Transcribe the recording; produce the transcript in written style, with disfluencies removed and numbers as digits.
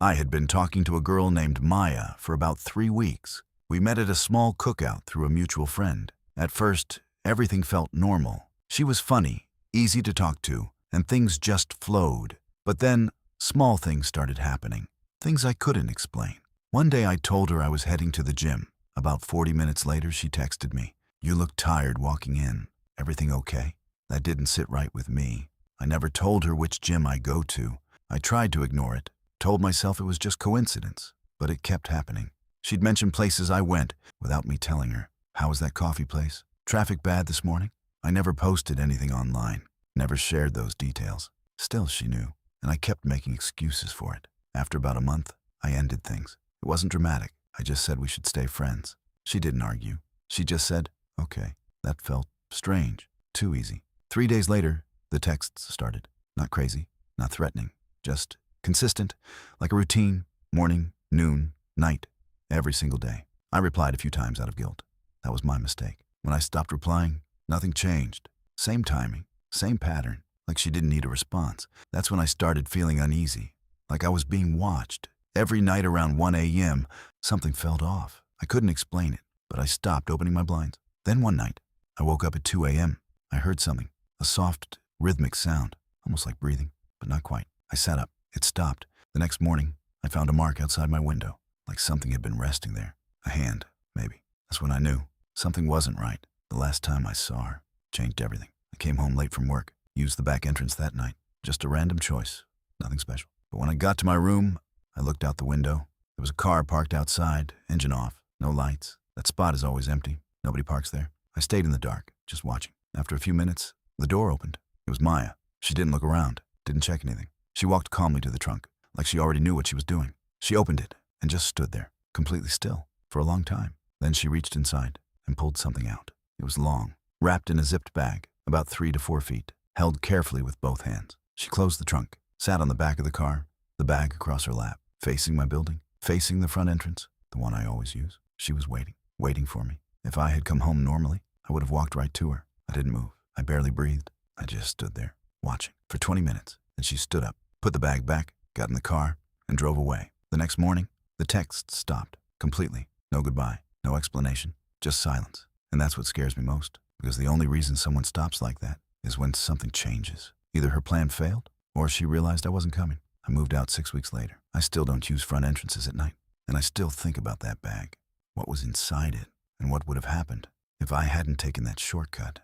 I had been talking to a girl named Maya for about 3 weeks. We met at a small cookout through a mutual friend. At first, everything felt normal. She was funny, easy to talk to, and things just flowed. But then, small things started happening. Things I couldn't explain. One day I told her I was heading to the gym. About 40 minutes later, she texted me, "You look tired walking in. Everything okay?" That didn't sit right with me. I never told her which gym I go to. I tried to ignore it, told myself it was just coincidence, but it kept happening. She'd mention places I went without me telling her. How was that coffee place? Traffic bad this morning? I never posted anything online, never shared those details. Still, she knew, and I kept making excuses for it. After about a month, I ended things. It wasn't dramatic. I just said we should stay friends. She didn't argue. She just said, "Okay." That felt strange, too easy. 3 days later, the texts started. Not crazy, not threatening, just consistent, like a routine, morning, noon, night, every single day. I replied a few times out of guilt. That was my mistake. When I stopped replying, nothing changed. Same timing, same pattern, like she didn't need a response. That's when I started feeling uneasy, like I was being watched. Every night around 1 a.m., something felt off. I couldn't explain it, but I stopped opening my blinds. Then one night, I woke up at 2 a.m. I heard something, a soft, rhythmic sound, almost like breathing, but not quite. I sat up. It stopped. The next morning, I found a mark outside my window, like something had been resting there. A hand, maybe. That's when I knew something wasn't right. The last time I saw her changed everything. I came home late from work, used the back entrance that night. Just a random choice, nothing special. But when I got to my room, I looked out the window. There was a car parked outside, engine off, no lights. That spot is always empty. Nobody parks there. I stayed in the dark, just watching. After a few minutes, the door opened. It was Maya. She didn't look around, didn't check anything. She walked calmly to the trunk, like she already knew what she was doing. She opened it and just stood there, completely still, for a long time. Then she reached inside and pulled something out. It was long, wrapped in a zipped bag, about 3 to 4 feet, held carefully with both hands. She closed the trunk, sat on the back of the car, the bag across her lap, facing my building, facing the front entrance, the one I always use. She was waiting for me. If I had come home normally, I would have walked right to her. I didn't move. I barely breathed. I just stood there, watching, for 20 minutes. Then she stood up, put the bag back, got in the car, and drove away. The next morning, the texts stopped, completely. No goodbye, no explanation, just silence. And that's what scares me most, because the only reason someone stops like that is when something changes. Either her plan failed, or she realized I wasn't coming. I moved out 6 weeks later. I still don't use front entrances at night, and I still think about that bag, what was inside it, and what would have happened if I hadn't taken that shortcut.